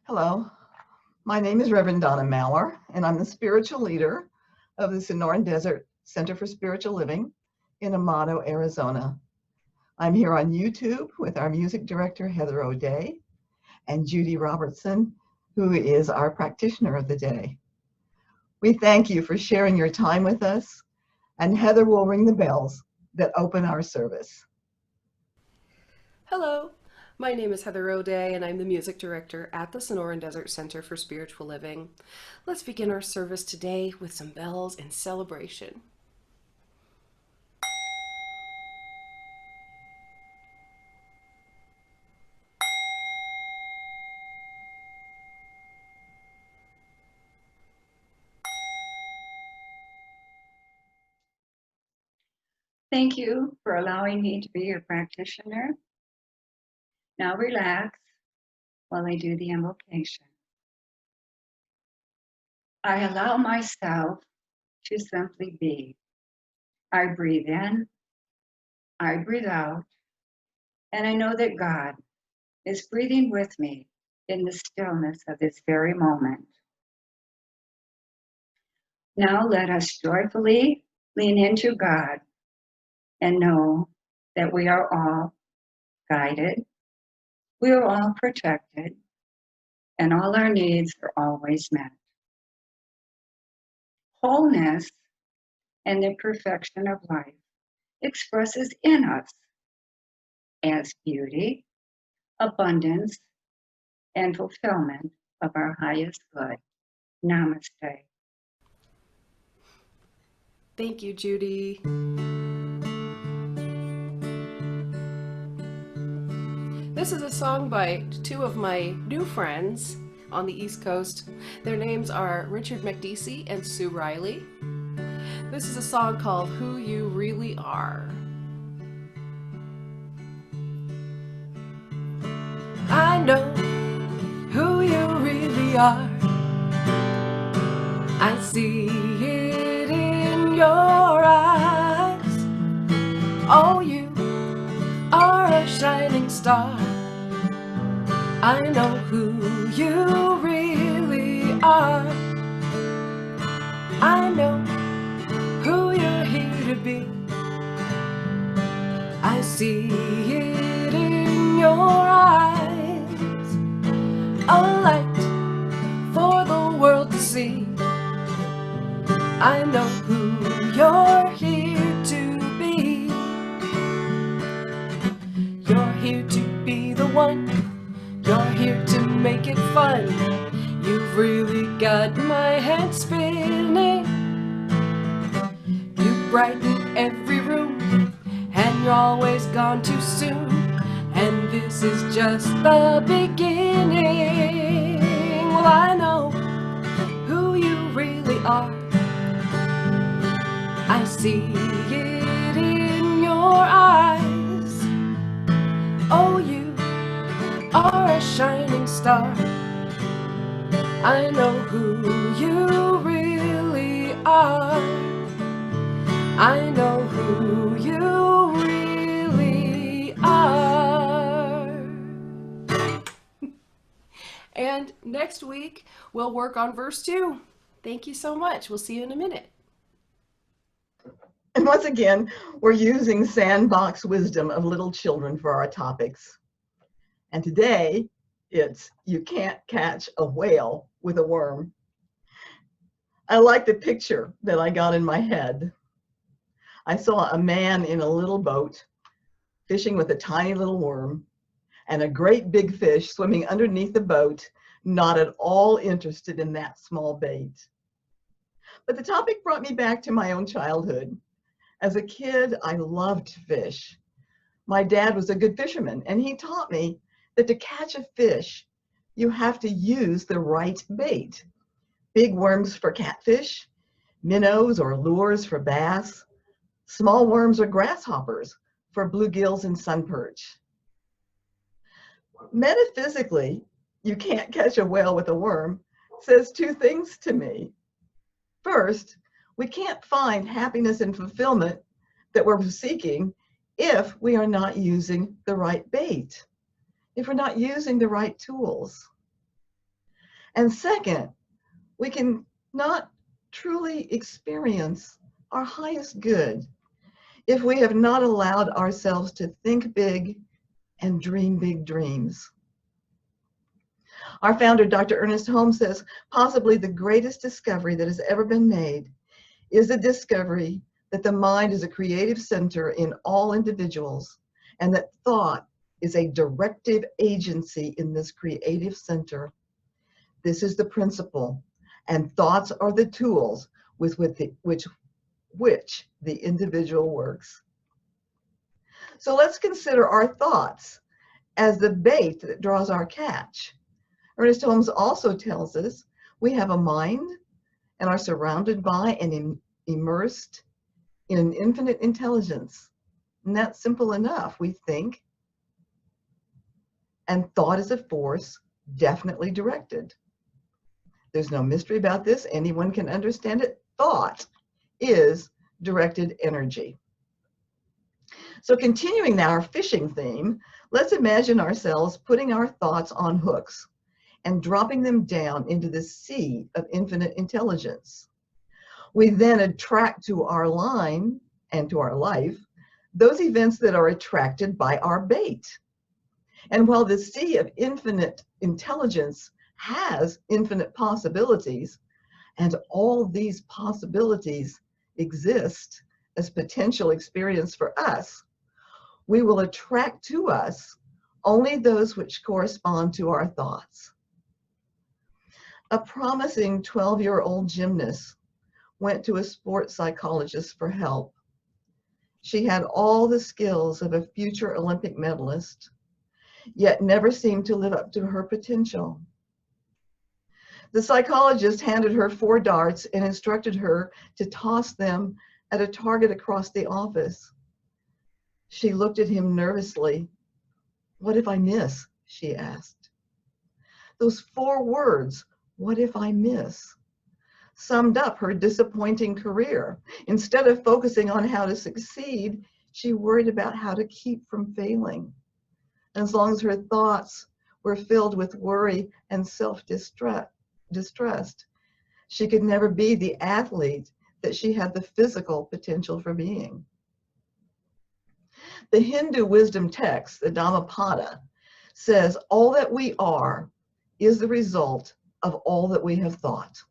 Hello, my name is Rev Donna Maurer, and I'm the spiritual leader of the Sonoran Desert Center for Spiritual Living in Amado, Arizona. I'm here on YouTube with our music director, Heather O'Day, and Judy Robertson, who is our practitioner of the day. We thank you for sharing your time with us, and Heather will ring the bells that open our service. Hello, my name is Heather O'Day and I'm the music director at the Sonoran Desert Center for Spiritual Living. Let's begin our service today with some bells in celebration. Thank you for allowing me to be your practitioner. Now relax while I do the invocation. I allow myself to simply be. I breathe in, I breathe out, and I know that God is breathing with me in the stillness of this very moment. Now let us joyfully lean into God and know that we are all guided, we are all protected, and all our needs are always met. Wholeness and the perfection of life expresses in us as beauty, abundance, and fulfillment of our highest good. Namaste. Thank you, Judy. This is a song by two of my new friends on the East Coast. Their names are Richard McDeesey and Sue Riley. This is a song called Who You Really Are. I know who you really are. I see it in your eyes. Oh, you are a shining star. I know who you really are. I know who you're here to be. I see it in your eyes, a light for the world to see. I know who you're here to be. You're here to be the one. You're here to make it fun. You've really got my head spinning. You brighten every room, and you're always gone too soon. And this is just the beginning. Well, I know who you really are. I see it in your eyes. Oh, you are a shining star. I know who you really are. I know who you really are. And next week, we'll work on verse 2. Thank you so much. We'll see you in a minute. And once again, we're using sandbox wisdom of little children for our topics. And today, it's you can't catch a whale with a worm. I like the picture that I got in my head. I saw a man in a little boat fishing with a tiny little worm and a great big fish swimming underneath the boat, not at all interested in that small bait. But the topic brought me back to my own childhood. As a kid, I loved fish. My dad was a good fisherman, and he taught me that to catch a fish, you have to use the right bait. Big worms for catfish, minnows or lures for bass, small worms or grasshoppers for bluegills and sunperch. Metaphysically, you can't catch a whale with a worm says two things to me. First, we can't find happiness and fulfillment that we're seeking if we are not using the right bait, if we're not using the right tools. And second, we can not truly experience our highest good if we have not allowed ourselves to think big and dream big dreams. Our founder, Dr. Ernest Holmes, says possibly the greatest discovery that has ever been made is the discovery that the mind is a creative center in all individuals, and that thought is a directive agency in this creative center. This is the principle, and thoughts are the tools with which the individual works. So let's consider our thoughts as the bait that draws our catch. Ernest Holmes also tells us we have a mind and are surrounded by and immersed in an infinite intelligence. And that's simple enough. We think, and thought is a force definitely directed. There's no mystery about this. Anyone can understand it. Thought is directed energy. So continuing now our fishing theme, let's imagine ourselves putting our thoughts on hooks and dropping them down into the sea of infinite intelligence. We then attract to our line and to our life those events that are attracted by our bait. And while the sea of infinite intelligence has infinite possibilities, and all these possibilities exist as potential experience for us, we will attract to us only those which correspond to our thoughts. A promising 12-year-old gymnast went to a sports psychologist for help. She had all the skills of a future Olympic medalist, yet never seemed to live up to her potential. The psychologist handed her 4 darts and instructed her to toss them at a target across the office. She looked at him nervously. "What if I miss?" she asked. Those 4 words, "what if I miss?" summed up her disappointing career. Instead of focusing on how to succeed, she worried about how to keep from failing. As long as her thoughts were filled with worry and self-distrust, she could never be the athlete that she had the physical potential for being. The Hindu wisdom text, the Dhammapada, says all that we are is the result of all that we have thought.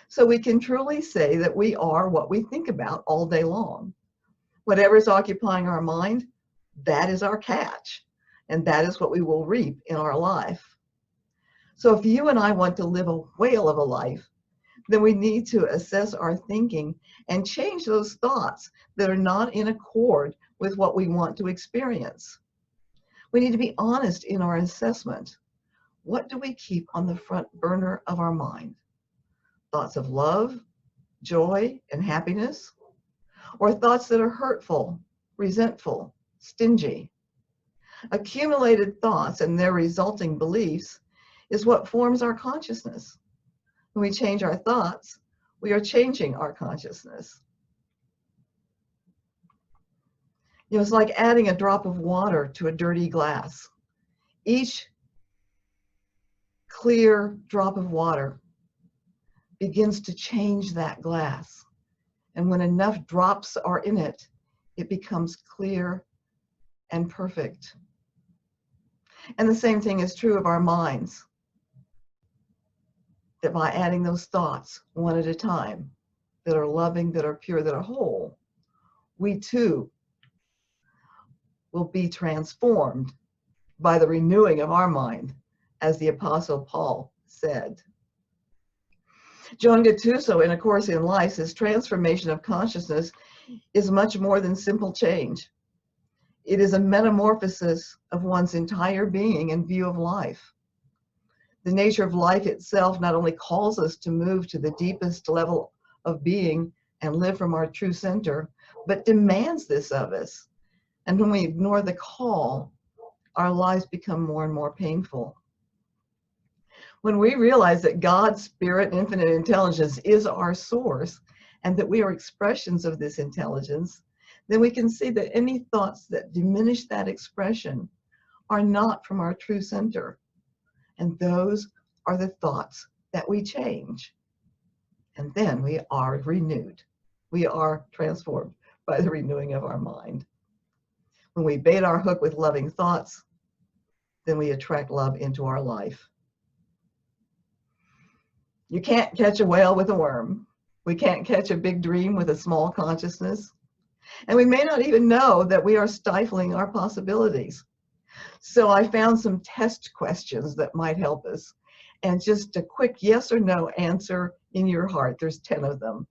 So we can truly say that we are what we think about all day long. Whatever's occupying our mind, that is our catch, and that is what we will reap in our life. So if you and I want to live a whale of a life, then we need to assess our thinking and change those thoughts that are not in accord with what we want to experience. We need to be honest in our assessment. What do we keep on the front burner of our mind? Thoughts of love, joy, and happiness? Or thoughts that are hurtful, resentful, stingy? Accumulated thoughts and their resulting beliefs is what forms our consciousness. When we change our thoughts, we are changing our consciousness. It's like adding a drop of water to a dirty glass. Each clear drop of water begins to change that glass. And when enough drops are in it, it becomes clear and perfect. And the same thing is true of our minds. That by adding those thoughts one at a time, that are loving, that are pure, that are whole, we too will be transformed by the renewing of our mind, as the Apostle Paul said. Joan Gattuso, in A Course in Life, says transformation of consciousness is much more than simple change. It is a metamorphosis of one's entire being and view of life. The nature of life itself not only calls us to move to the deepest level of being and live from our true center, but demands this of us. And when we ignore the call, our lives become more and more painful. When we realize that God's spirit and infinite intelligence is our source, and that we are expressions of this intelligence, then we can see that any thoughts that diminish that expression are not from our true center. And those are the thoughts that we change. And then we are renewed. We are transformed by the renewing of our mind. When we bait our hook with loving thoughts, then we attract love into our life. You can't catch a whale with a worm. We can't catch a big dream with a small consciousness. And we may not even know that we are stifling our possibilities. So I found some test questions that might help us. And just a quick yes or no answer in your heart. There's 10 of them.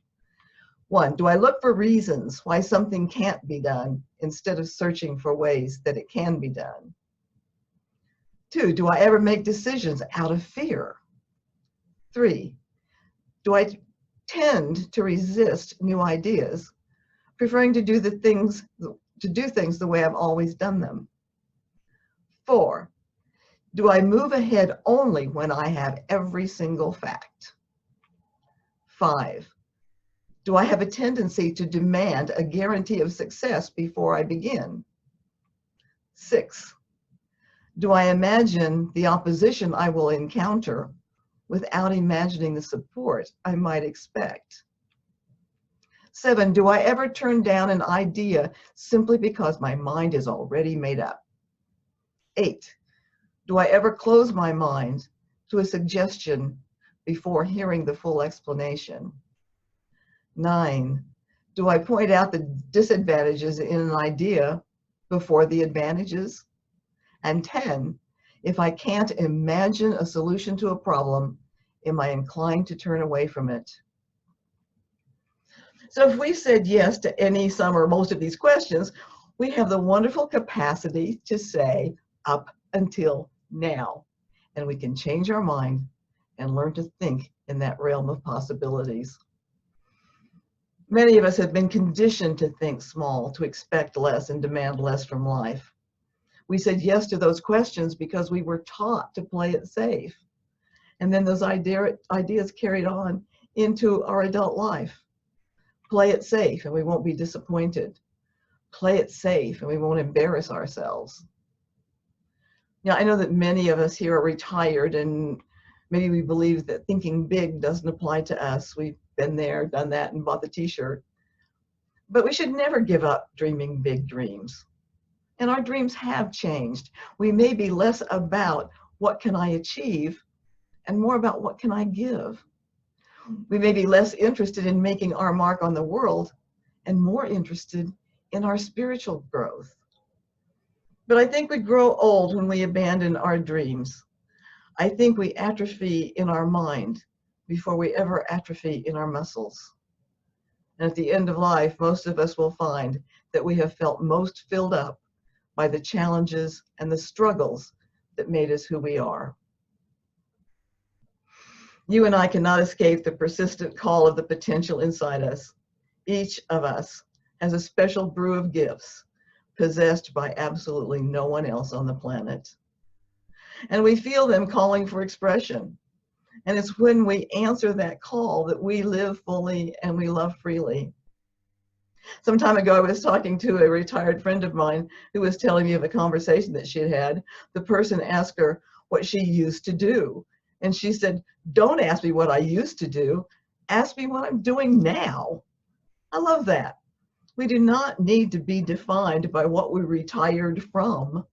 1, do I look for reasons why something can't be done instead of searching for ways that it can be done? 2, do I ever make decisions out of fear? 3, do I tend to resist new ideas, preferring to do things the way I've always done them? 4, do I move ahead only when I have every single fact? 5, do I have a tendency to demand a guarantee of success before I begin? 6, do I imagine the opposition I will encounter without imagining the support I might expect? 7, do I ever turn down an idea simply because my mind is already made up? 8, do I ever close my mind to a suggestion before hearing the full explanation? 9, do I point out the disadvantages in an idea before the advantages? And 10, if I can't imagine a solution to a problem, am I inclined to turn away from it? So if we said yes to any, some, or most of these questions, we have the wonderful capacity to say up until now, and we can change our mind and learn to think in that realm of possibilities. Many of us have been conditioned to think small, to expect less and demand less from life. We said yes to those questions because we were taught to play it safe. And then those ideas carried on into our adult life. Play it safe and we won't be disappointed. Play it safe and we won't embarrass ourselves. Now, I know that many of us here are retired and maybe we believe that thinking big doesn't apply to us. We've been there, done that, and bought the t-shirt. But we should never give up dreaming big dreams. And our dreams have changed. We may be less about what can I achieve and more about what can I give. We may be less interested in making our mark on the world and more interested in our spiritual growth. But I think we grow old when we abandon our dreams. I think we atrophy in our mind before we ever atrophy in our muscles. And at the end of life, most of us will find that we have felt most filled up by the challenges and the struggles that made us who we are. You and I cannot escape the persistent call of the potential inside us. Each of us has a special brew of gifts possessed by absolutely no one else on the planet. And we feel them calling for expression. And it's when we answer that call that we live fully and we love freely. Some time ago, I was talking to a retired friend of mine who was telling me of a conversation that she had had. The person asked her what she used to do. And she said, "Don't ask me what I used to do. Ask me what I'm doing now." I love that. We do not need to be defined by what we retired from.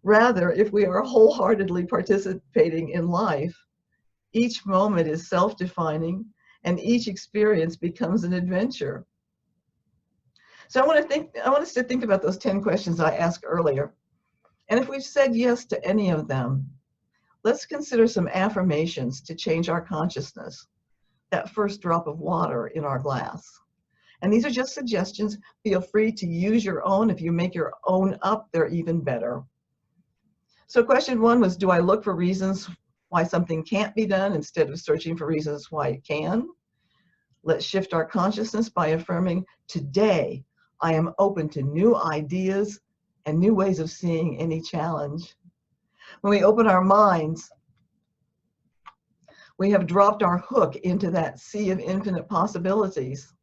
Rather, if we are wholeheartedly participating in life, each moment is self-defining and each experience becomes an adventure. So I want us to think about those 10 questions I asked earlier. And if we've said yes to any of them, let's consider some affirmations to change our consciousness, that first drop of water in our glass. And these are just suggestions. Feel free to use your own. If you make your own up, they're even better. So question 1 was, do I look for reasons why something can't be done instead of searching for reasons why it can? Let's shift our consciousness by affirming, today I am open to new ideas and new ways of seeing any challenge. When we open our minds, we have dropped our hook into that sea of infinite possibilities,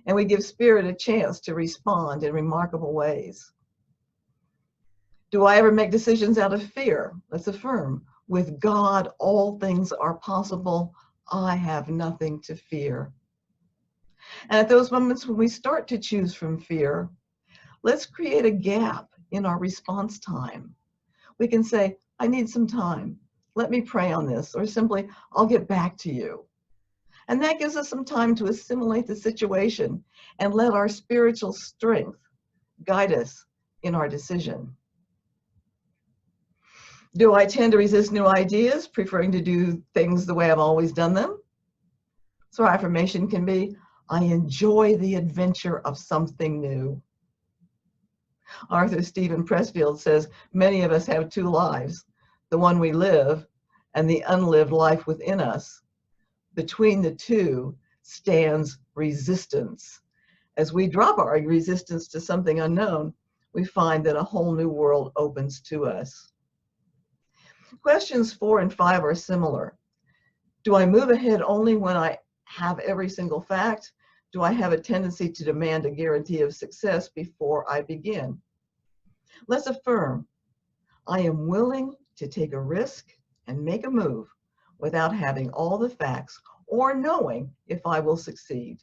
and we give spirit a chance to respond in remarkable ways. Do I ever make decisions out of fear? Let's affirm, With God, all things are possible. I have nothing to fear. And at those moments when we start to choose from fear, let's create a gap in our response time. We can say, I need some time. Let me pray on this, or simply, I'll get back to you. And that gives us some time to assimilate the situation and let our spiritual strength guide us in our decision. Do I tend to resist new ideas, preferring to do things the way I've always done them? So our affirmation can be, I enjoy the adventure of something new. Arthur Stephen Pressfield says, many of us have two lives, the one we live and the unlived life within us. Between the two stands resistance. As we drop our resistance to something unknown, we find that a whole new world opens to us. Questions 4 and 5 are similar. Do I move ahead only when I have every single fact? Do I have a tendency to demand a guarantee of success before I begin? Let's affirm, I am willing to take a risk and make a move without having all the facts or knowing if I will succeed.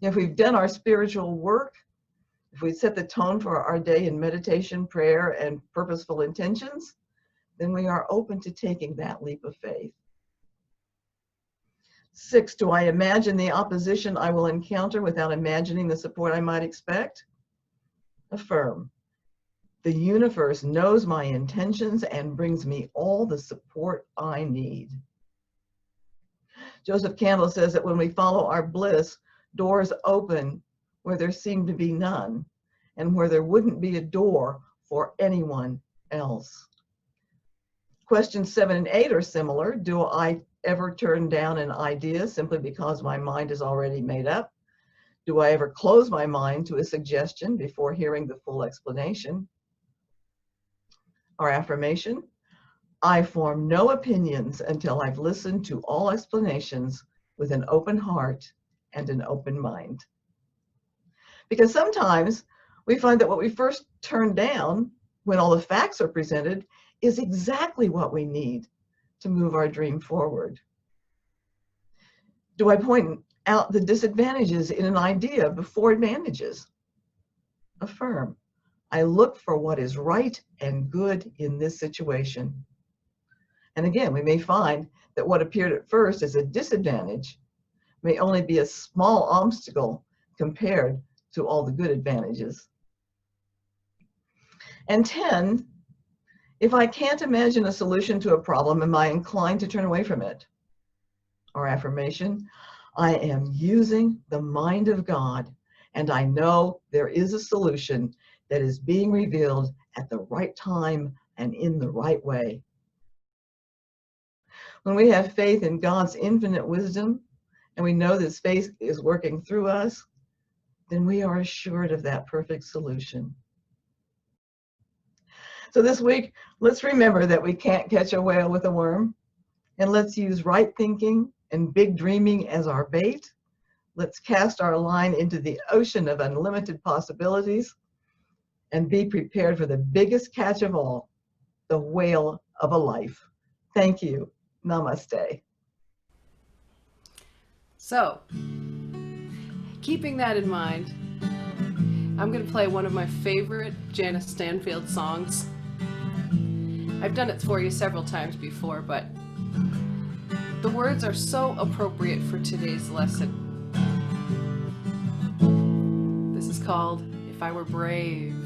If we've done our spiritual work, if we set the tone for our day in meditation, prayer, and purposeful intentions, then we are open to taking that leap of faith. 6, do I imagine the opposition I will encounter without imagining the support I might expect? Affirm. The universe knows my intentions and brings me all the support I need. Joseph Campbell says that when we follow our bliss, doors open where there seem to be none, and where there wouldn't be a door for anyone else. Questions 7 and 8 are similar. Do I ever turn down an idea simply because my mind is already made up? Do I ever close my mind to a suggestion before hearing the full explanation? Our affirmation, I form no opinions until I've listened to all explanations with an open heart and an open mind. Because sometimes we find that what we first turn down when all the facts are presented is exactly what we need to move our dream forward. Do I point out the disadvantages in an idea before advantages? Affirm. I look for what is right and good in this situation. And again, we may find that what appeared at first as a disadvantage may only be a small obstacle compared to all the good advantages. And 10, if I can't imagine a solution to a problem, am I inclined to turn away from it? Our affirmation, I am using the mind of God, and I know there is a solution that is being revealed at the right time and in the right way. When we have faith in God's infinite wisdom, and we know that faith is working through us, then we are assured of that perfect solution. So this week, let's remember that we can't catch a whale with a worm, and let's use right thinking and big dreaming as our bait. Let's cast our line into the ocean of unlimited possibilities and be prepared for the biggest catch of all, the whale of a life. Thank you. Namaste. So, keeping that in mind, I'm going to play one of my favorite Janice Stanfield songs. I've done it for you several times before, but the words are so appropriate for today's lesson. This is called If I Were Brave.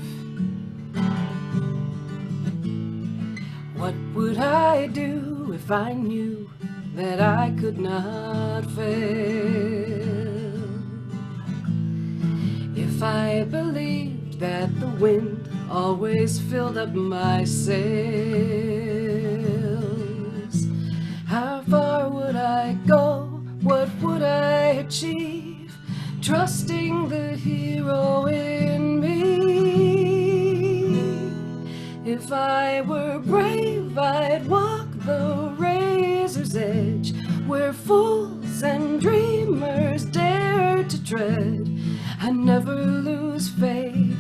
What would I do if I knew that I could not fail? If I believed that the wind always filled up my sails, how far would I go? What would I achieve? Trusting the hero in me. If I were brave, I'd walk the razor's edge, where fools and dreamers dare to tread. I never lose faith,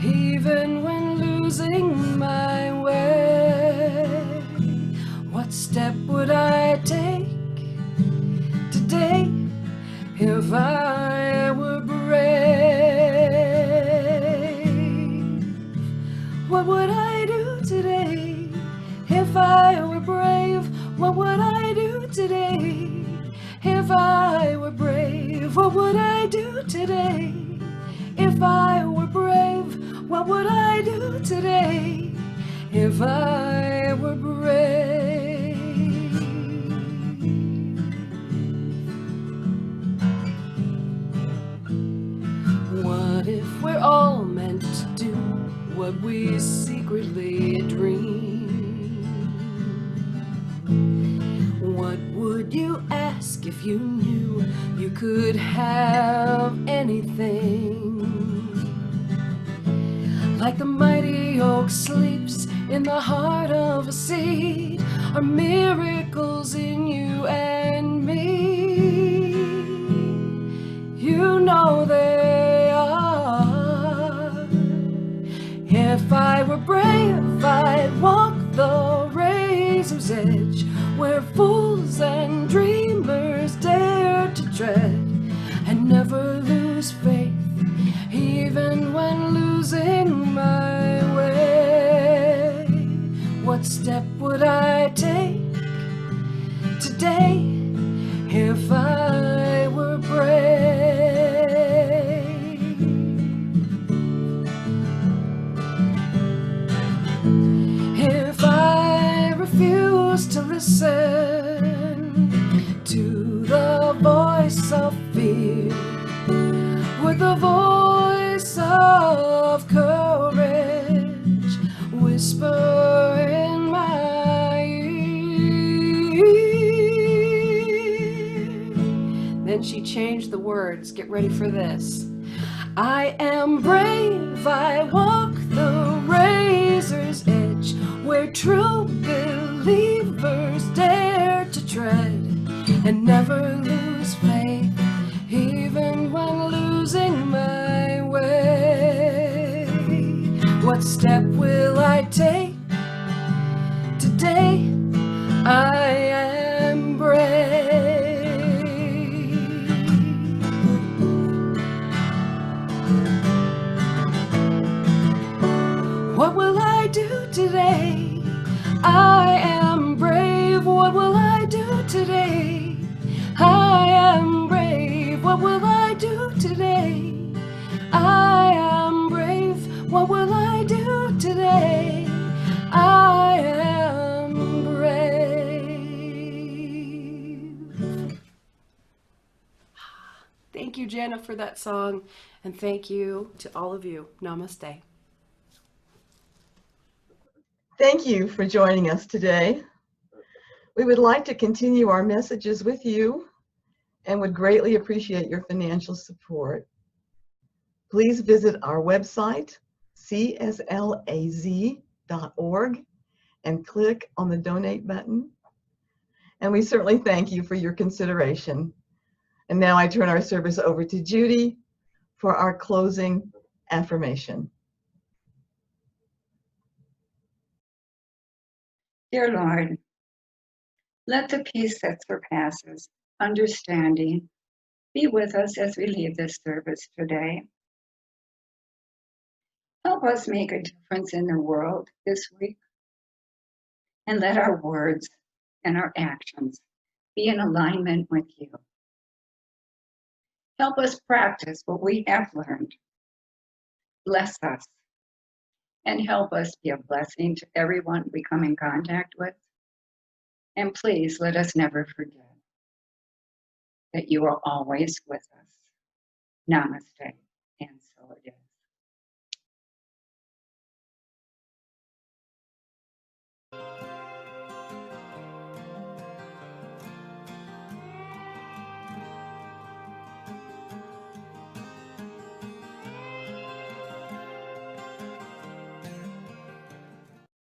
even when losing my way. If I were brave, what would I do today? If I were brave, what would I do today? If I were brave, what would I do today? If I were brave, what would I do today? If I were brave. What if we're all meant to do what we secretly dream? What would you ask if you knew you could have anything? Like the mighty oak sleeps in the heart of a seed, are miracles in you and me. You know they are. If I were brave, I'd walk the razor's edge, where fools and dreamers dare to tread, and never lose faith, even when losing my way. What step would I take today if I were brave? If I refuse to listen to the voice of fear, with the voice of courage whisper in my ear. Then she changed the words. Get ready for this. I am brave, I walk the razor's edge, where true believers dare to tread, and never lose faith, even when losing my way. What step will I take today? I am brave. What will I do today? I am brave. What will I do today? I am brave. What will I do today? I am brave. What will I do today? I am brave. Thank you, Jana, for that song, and thank you to all of you. Namaste. Thank you for joining us today. We would like to continue our messages with you and would greatly appreciate your financial support. Please visit our website, cslaz.org, and click on the donate button. And we certainly thank you for your consideration. And now I turn our service over to Judy for our closing affirmation. Dear Lord, let the peace that surpasses understanding be with us as we leave this service today. Help us make a difference in the world this week, and let our words and our actions be in alignment with you. Help us practice what we have learned. Bless us, and help us be a blessing to everyone we come in contact with. And please let us never forget that you are always with us. Namaste, and so it is.